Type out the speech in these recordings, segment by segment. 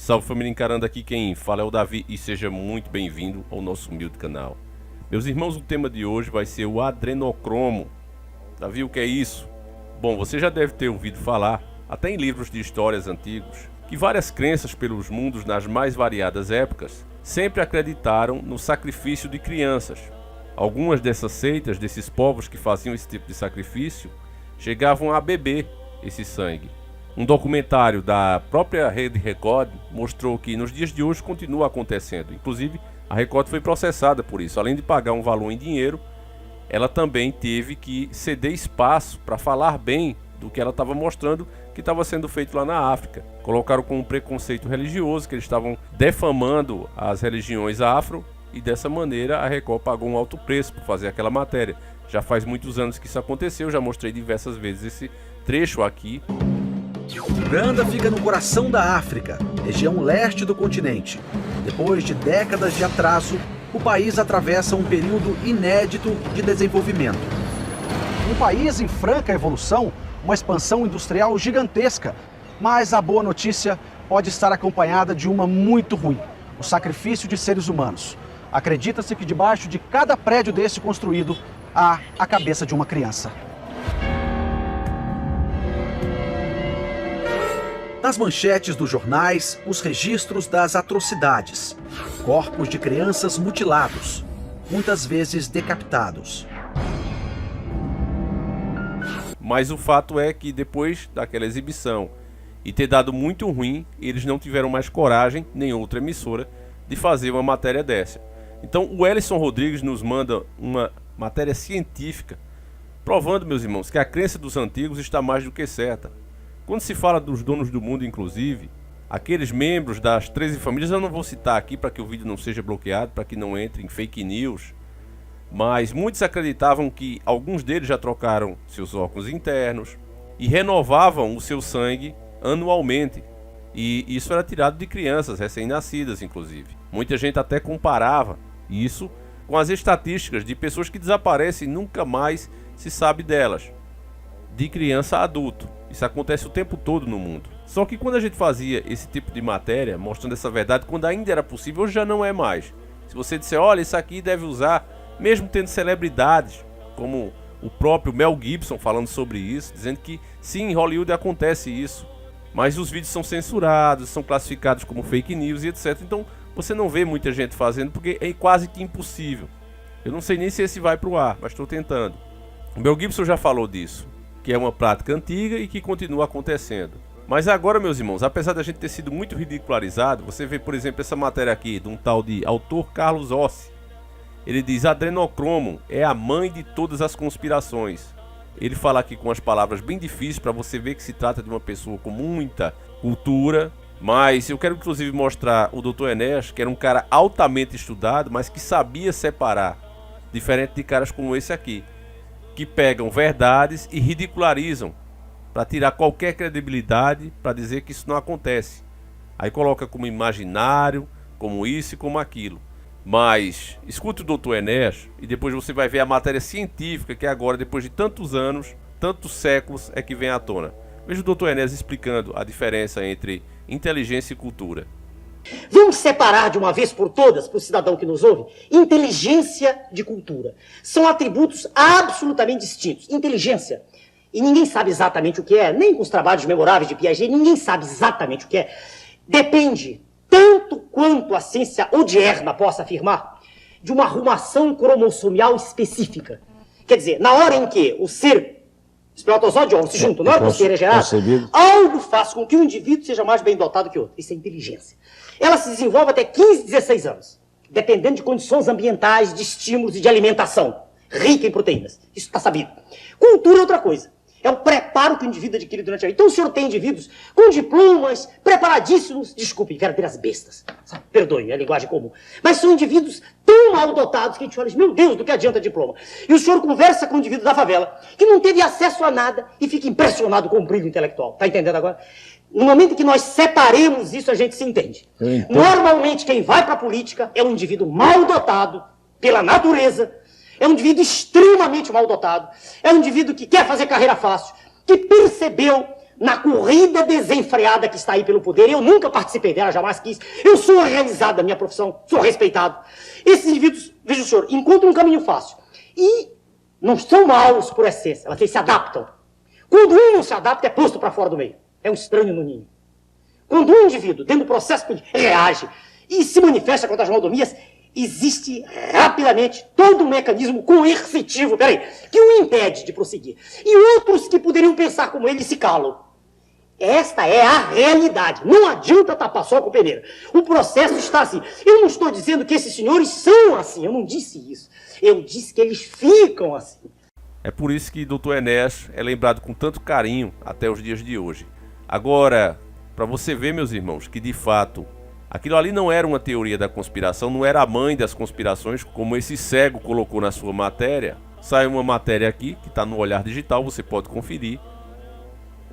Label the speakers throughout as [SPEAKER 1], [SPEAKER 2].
[SPEAKER 1] Salve família Encarando, aqui quem fala é o Davi e seja muito bem-vindo ao nosso humilde canal. Meus irmãos, o tema de hoje vai ser o adrenocromo. Davi, o que é isso? Bom, você já deve ter ouvido falar, até em livros de histórias antigos, que várias crenças pelos mundos nas mais variadas épocas sempre acreditaram no sacrifício de crianças. Algumas dessas seitas, desses povos que faziam esse tipo de sacrifício, chegavam a beber esse sangue. Um documentário da própria Rede Record mostrou que nos dias de hoje continua acontecendo. Inclusive, a Record foi processada por isso. Além de pagar um valor em dinheiro, ela também teve que ceder espaço para falar bem do que ela estava mostrando que estava sendo feito lá na África. Colocaram com um preconceito religioso, que eles estavam defamando as religiões afro, e dessa maneira a Record pagou um alto preço por fazer aquela matéria. Já faz muitos anos que isso aconteceu, já mostrei diversas vezes esse trecho aqui.
[SPEAKER 2] Uganda fica no coração da África, região leste do continente. Depois de décadas de atraso, o país atravessa um período inédito de desenvolvimento. Um país em franca evolução, uma expansão industrial gigantesca. Mas a boa notícia pode estar acompanhada de uma muito ruim: o sacrifício de seres humanos. Acredita-se que debaixo de cada prédio desse construído há a cabeça de uma criança. Nas manchetes dos jornais, os registros das atrocidades. Corpos de crianças mutilados, muitas vezes decapitados.
[SPEAKER 1] Mas o fato é que depois daquela exibição e ter dado muito ruim, eles não tiveram mais coragem, nem outra emissora, de fazer uma matéria dessa. Então o Ellison Rodrigues nos manda uma matéria científica, provando, meus irmãos, que a crença dos antigos está mais do que certa. Quando se fala dos donos do mundo, inclusive, aqueles membros das 13 famílias, eu não vou citar aqui para que o vídeo não seja bloqueado, para que não entre em fake news, mas muitos acreditavam que alguns deles já trocaram seus órgãos internos e renovavam o seu sangue anualmente. E isso era tirado de crianças recém-nascidas, inclusive. Muita gente até comparava isso com as estatísticas de pessoas que desaparecem e nunca mais se sabe delas, de criança a adulto. Isso acontece o tempo todo no mundo. Só que quando a gente fazia esse tipo de matéria, mostrando essa verdade, quando ainda era possível, hoje já não é mais. Se você disser, olha, isso aqui deve usar, mesmo tendo celebridades, como o próprio Mel Gibson falando sobre isso, dizendo que sim, em Hollywood acontece isso, mas os vídeos são censurados, são classificados como fake news e etc. Então você não vê muita gente fazendo porque é quase que impossível. Eu não sei nem se esse vai para o ar, mas estou tentando. O Mel Gibson já falou disso, que é uma prática antiga e que continua acontecendo. Mas agora, meus irmãos, apesar da gente ter sido muito ridicularizado, você vê, por exemplo, essa matéria aqui de um tal de autor Carlos Ossi. Ele diz: adrenocromo é a mãe de todas as conspirações. Ele fala aqui com as palavras bem difíceis para você ver que se trata de uma pessoa com muita cultura. Mas eu quero inclusive mostrar o Dr. Enéas, que era um cara altamente estudado, mas que sabia separar, diferente de caras como esse aqui, que pegam verdades e ridicularizam para tirar qualquer credibilidade, para dizer que isso não acontece. Aí coloca como imaginário, como isso e como aquilo. Mas escute o Dr. Enéas e depois você vai ver a matéria científica que agora, depois de tantos anos, tantos séculos, é que vem à tona. Veja o Dr. Enéas explicando a diferença entre inteligência e cultura.
[SPEAKER 3] Vamos separar de uma vez por todas, para o cidadão que nos ouve, inteligência de cultura. São atributos absolutamente distintos. Inteligência, e ninguém sabe exatamente o que é, nem com os trabalhos memoráveis de Piaget, ninguém sabe exatamente o que é. Depende, tanto quanto a ciência odierna possa afirmar, de uma arrumação cromossomial específica. Quer dizer, na hora em que o ser espermatozoide e óvulo se juntam, na hora que o ser é gerado, algo faz com que um indivíduo seja mais bem dotado que o outro. Isso é inteligência. Ela se desenvolve até 15, 16 anos, dependendo de condições ambientais, de estímulos e de alimentação, rica em proteínas. Isso está sabido. Cultura é outra coisa. É o preparo que o indivíduo adquire durante a vida. Então o senhor tem indivíduos com diplomas, preparadíssimos, desculpem, verdadeiras bestas. Sabe? Perdoe, é a linguagem comum. Mas são indivíduos tão mal dotados que a gente olha e diz, meu Deus, do que adianta diploma? E o senhor conversa com um indivíduo da favela, que não teve acesso a nada e fica impressionado com o brilho intelectual. Tá entendendo agora? No momento em que nós separemos isso, a gente se entende. Normalmente quem vai para a política é um indivíduo mal dotado pela natureza, é um indivíduo extremamente mal dotado, é um indivíduo que quer fazer carreira fácil, que percebeu na corrida desenfreada que está aí pelo poder. Eu nunca participei dela, jamais quis. Eu sou realizado da minha profissão, sou respeitado. Esses indivíduos, veja o senhor, encontram um caminho fácil. E não são maus por essência, eles se adaptam. Quando um não se adapta, é posto para fora do meio. É um estranho no ninho. Quando um indivíduo, dentro do processo, reage e se manifesta contra as maldomias, existe rapidamente todo um mecanismo coercitivo, que o impede de prosseguir. E outros que poderiam pensar como ele se calam. Esta é a realidade. Não adianta tapar só com peneira. O processo está assim. Eu não estou dizendo que esses senhores são assim. Eu não disse isso. Eu disse que eles ficam assim.
[SPEAKER 1] É por isso que Dr. Enéas é lembrado com tanto carinho até os dias de hoje. Agora, para você ver, meus irmãos, que de fato aquilo ali não era uma teoria da conspiração, não era a mãe das conspirações, como esse cego colocou na sua matéria. Sai uma matéria aqui, que está no Olhar Digital, você pode conferir.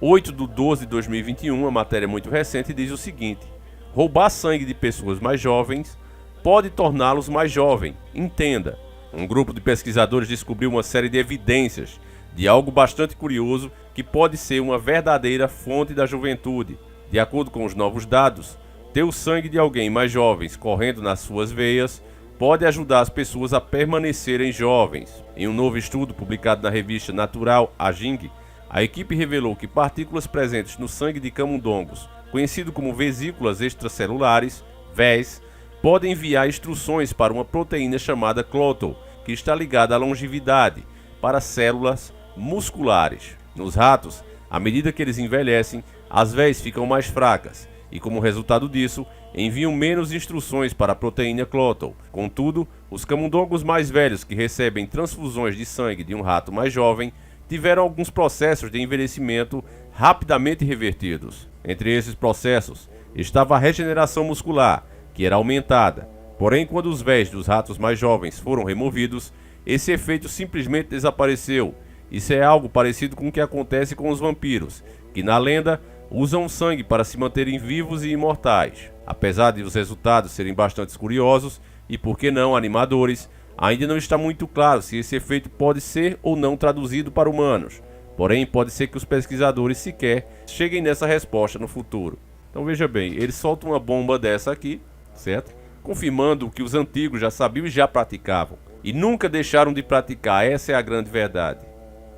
[SPEAKER 1] 8/12/2021, uma matéria muito recente, diz o seguinte: roubar sangue de pessoas mais jovens pode torná-los mais jovens. Entenda, um grupo de pesquisadores descobriu uma série de evidências de algo bastante curioso que pode ser uma verdadeira fonte da juventude. De acordo com os novos dados, ter o sangue de alguém mais jovens correndo nas suas veias pode ajudar as pessoas a permanecerem jovens. Em um novo estudo publicado na revista Natural Aging, a equipe revelou que partículas presentes no sangue de camundongos, conhecido como vesículas extracelulares, VES, podem enviar instruções para uma proteína chamada clotho, que está ligada à longevidade, para células musculares. Nos ratos, à medida que eles envelhecem, as VES ficam mais fracas e, como resultado disso, enviam menos instruções para a proteína clotho. Contudo, os camundongos mais velhos que recebem transfusões de sangue de um rato mais jovem tiveram alguns processos de envelhecimento rapidamente revertidos. Entre esses processos estava a regeneração muscular, que era aumentada. Porém, quando os VES dos ratos mais jovens foram removidos, esse efeito simplesmente desapareceu. Isso é algo parecido com o que acontece com os vampiros, que na lenda usam sangue para se manterem vivos e imortais. Apesar de os resultados serem bastante curiosos e, por que não, animadores, ainda não está muito claro se esse efeito pode ser ou não traduzido para humanos. Porém, pode ser que os pesquisadores sequer cheguem nessa resposta no futuro. Então veja bem, eles soltam uma bomba dessa aqui, certo? Confirmando o que os antigos já sabiam e já praticavam. E nunca deixaram de praticar, essa é a grande verdade.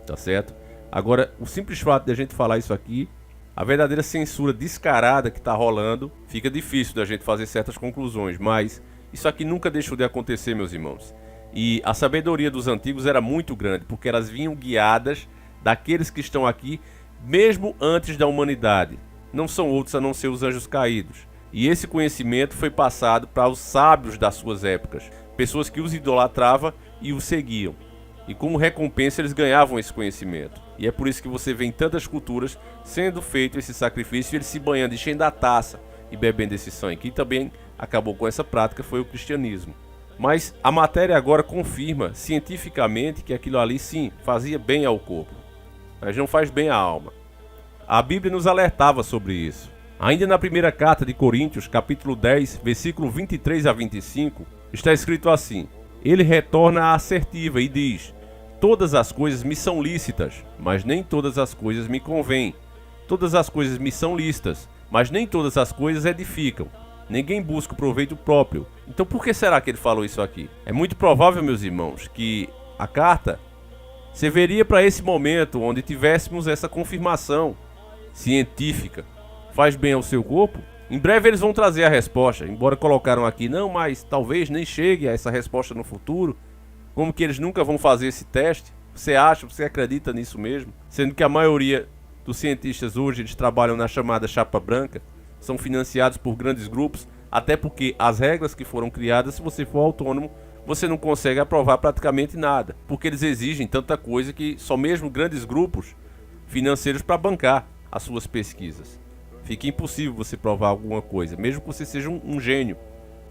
[SPEAKER 1] Tá certo? Agora, o simples fato de a gente falar isso aqui, a verdadeira censura descarada que está rolando, fica difícil da gente fazer certas conclusões, mas isso aqui nunca deixou de acontecer, meus irmãos. E a sabedoria dos antigos era muito grande, porque elas vinham guiadas daqueles que estão aqui, mesmo antes da humanidade. Não são outros a não ser os anjos caídos. E esse conhecimento foi passado para os sábios das suas épocas, pessoas que os idolatravam e os seguiam. E como recompensa eles ganhavam esse conhecimento. E é por isso que você vê em tantas culturas sendo feito esse sacrifício, eles se banhando, enchendo a taça e bebendo esse sangue. Quem também acabou com essa prática foi o cristianismo. Mas a matéria agora confirma cientificamente que aquilo ali sim fazia bem ao corpo, mas não faz bem à alma. A Bíblia nos alertava sobre isso. Ainda na primeira carta de Coríntios, capítulo 10, versículo 23 a 25, está escrito assim: ele retorna à assertiva e diz: todas as coisas me são lícitas, mas nem todas as coisas me convêm. Todas as coisas me são lícitas, mas nem todas as coisas edificam. Ninguém busca o proveito próprio. Então por que será que ele falou isso aqui? É muito provável, meus irmãos, que a carta serviria para esse momento onde tivéssemos essa confirmação científica. Faz bem ao seu corpo? Em breve eles vão trazer a resposta, embora colocaram aqui, não, mas talvez nem chegue a essa resposta no futuro. Como que eles nunca vão fazer esse teste? Você acha, você acredita nisso mesmo? Sendo que a maioria dos cientistas hoje, eles trabalham na chamada chapa branca, são financiados por grandes grupos, até porque as regras que foram criadas, se você for autônomo, você não consegue aprovar praticamente nada, porque eles exigem tanta coisa que só mesmo grandes grupos financeiros para bancar as suas pesquisas. Fica impossível você provar alguma coisa, mesmo que você seja um gênio.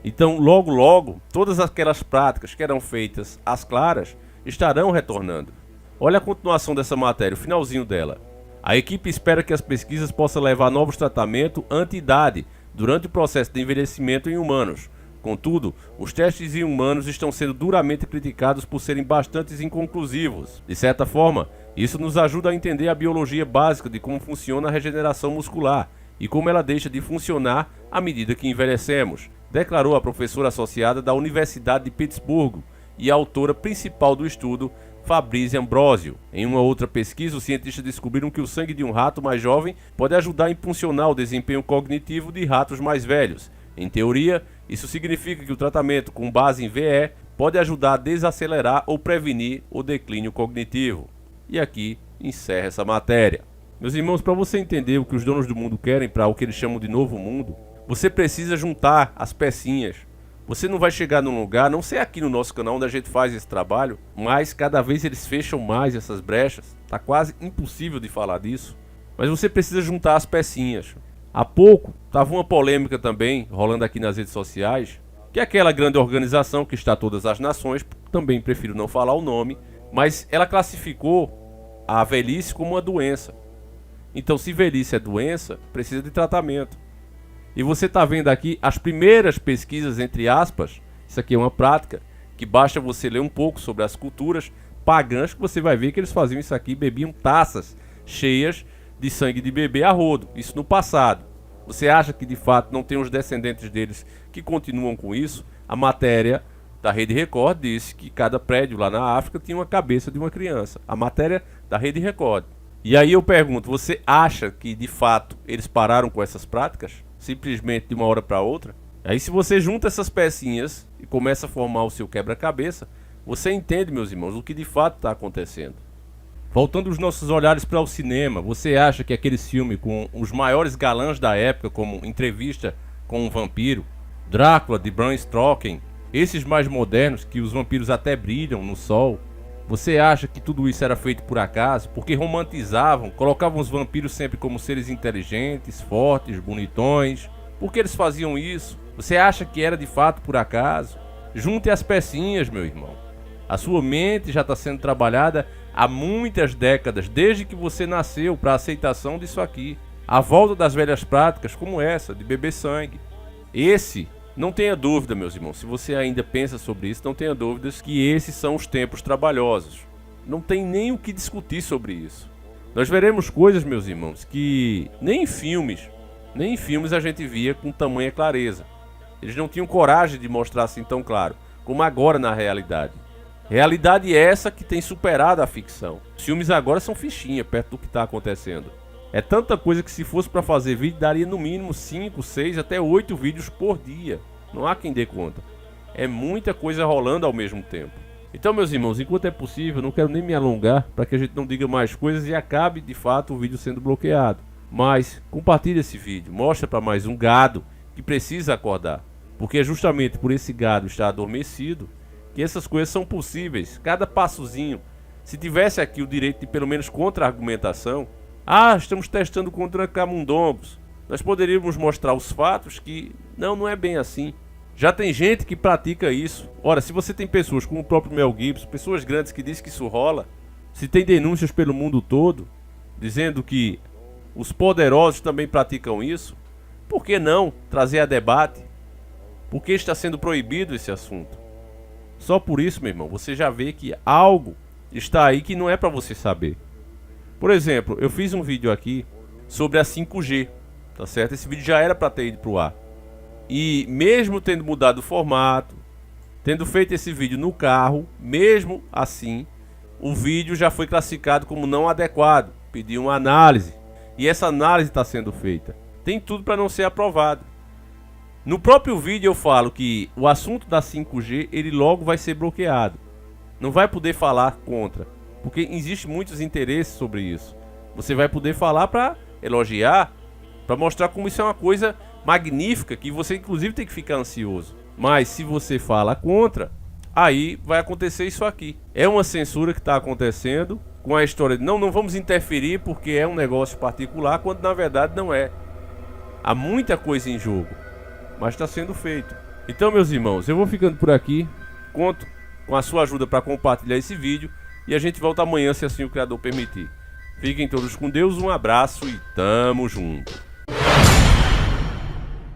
[SPEAKER 1] Então, logo, todas aquelas práticas que eram feitas às claras estarão retornando. Olha a continuação dessa matéria, o finalzinho dela. A equipe espera que as pesquisas possam levar a novos tratamentos anti-idade durante o processo de envelhecimento em humanos. Contudo, os testes em humanos estão sendo duramente criticados por serem bastante inconclusivos. De certa forma, Isso nos ajuda a entender a biologia básica de como funciona a regeneração muscular e como ela deixa de funcionar à medida que envelhecemos, declarou a professora associada da Universidade de Pittsburgh e a autora principal do estudo, Fabrice Ambrosio. Em uma outra pesquisa, os cientistas descobriram que o sangue de um rato mais jovem pode ajudar a impulsionar o desempenho cognitivo de ratos mais velhos. Em teoria, isso significa que o tratamento com base em VE pode ajudar a desacelerar ou prevenir o declínio cognitivo. E aqui encerra essa matéria. Meus irmãos, para você entender o que os donos do mundo querem para o que eles chamam de novo mundo, você precisa juntar as pecinhas. Você não vai chegar num lugar, não sei aqui no nosso canal onde a gente faz esse trabalho, mas cada vez eles fecham mais essas brechas. Tá quase impossível de falar disso. Mas você precisa juntar as pecinhas. Há pouco, estava uma polêmica também, rolando aqui nas redes sociais, que é aquela grande organização que está todas as nações, também prefiro não falar o nome, mas ela classificou a velhice como uma doença. Então, se velhice é doença, precisa de tratamento. E você está vendo aqui as primeiras pesquisas, entre aspas, isso aqui é uma prática, que basta você ler um pouco sobre as culturas pagãs, que você vai ver que eles faziam isso aqui, bebiam taças cheias de sangue de bebê a rodo, isso no passado. Você acha que de fato não tem os descendentes deles que continuam com isso? A matéria da Rede Record disse que cada prédio lá na África tinha uma cabeça de uma criança. A matéria da Rede Record. E aí eu pergunto, você acha que de fato eles pararam com essas práticas? Simplesmente de uma hora para outra? Aí se você junta essas pecinhas e começa a formar o seu quebra-cabeça, você entende, meus irmãos, o que de fato está acontecendo. Voltando os nossos olhares para o cinema, você acha que aquele filme com os maiores galãs da época, como Entrevista com um Vampiro, Drácula de Bram Stoker, esses mais modernos que os vampiros até brilham no sol, você acha que tudo isso era feito por acaso? Porque romantizavam, colocavam os vampiros sempre como seres inteligentes, fortes, bonitões. Por que eles faziam isso? Você acha que era de fato por acaso? Junte as pecinhas, meu irmão. A sua mente já está sendo trabalhada há muitas décadas, desde que você nasceu, para a aceitação disso aqui. A volta das velhas práticas como essa, de beber sangue. Não tenha dúvida, meus irmãos, se você ainda pensa sobre isso, não tenha dúvidas que esses são os tempos trabalhosos. Não tem nem o que discutir sobre isso. Nós veremos coisas, meus irmãos, que nem em filmes a gente via com tamanha clareza. Eles não tinham coragem de mostrar assim tão claro, como agora na realidade. Realidade essa que tem superado a ficção. Os filmes agora são fichinha perto do que está acontecendo. É tanta coisa que se fosse para fazer vídeo, daria no mínimo 5, 6, até 8 vídeos por dia. Não há quem dê conta. É muita coisa rolando ao mesmo tempo. Então, meus irmãos, enquanto é possível, não quero nem me alongar para que a gente não diga mais coisas e acabe, de fato, o vídeo sendo bloqueado. Mas, compartilhe esse vídeo, mostra para mais um gado que precisa acordar. Porque é justamente por esse gado estar adormecido que essas coisas são possíveis. Cada passozinho. Se tivesse aqui o direito de pelo menos contra-argumentação, estamos testando contra camundongos, nós poderíamos mostrar os fatos que não é bem assim. Já tem gente que pratica isso. Ora, se você tem pessoas como o próprio Mel Gibson, pessoas grandes que dizem que isso rola, se tem denúncias pelo mundo todo, dizendo que os poderosos também praticam isso, por que não trazer a debate? Por que está sendo proibido esse assunto? Só por isso, meu irmão, você já vê que algo está aí que não é para você saber. Por exemplo, eu fiz um vídeo aqui sobre a 5G, tá certo? Esse vídeo já era para ter ido pro ar. E mesmo tendo mudado o formato, tendo feito esse vídeo no carro, mesmo assim, o vídeo já foi classificado como não adequado. Pediu uma análise. E essa análise está sendo feita. Tem tudo para não ser aprovado. No próprio vídeo eu falo que o assunto da 5G, ele logo vai ser bloqueado. Não vai poder falar contra. Porque existe muitos interesses sobre isso. Você vai poder falar para elogiar, para mostrar como isso é uma coisa magnífica, que você inclusive tem que ficar ansioso. Mas se você fala contra, aí vai acontecer isso aqui. É uma censura que está acontecendo com a história de não vamos interferir porque é um negócio particular, quando na verdade não é. Há muita coisa em jogo, mas está sendo feito. Então, meus irmãos, eu vou ficando por aqui. Conto com a sua ajuda para compartilhar esse vídeo. E a gente volta amanhã, se assim o Criador permitir. Fiquem todos com Deus, um abraço e tamo junto.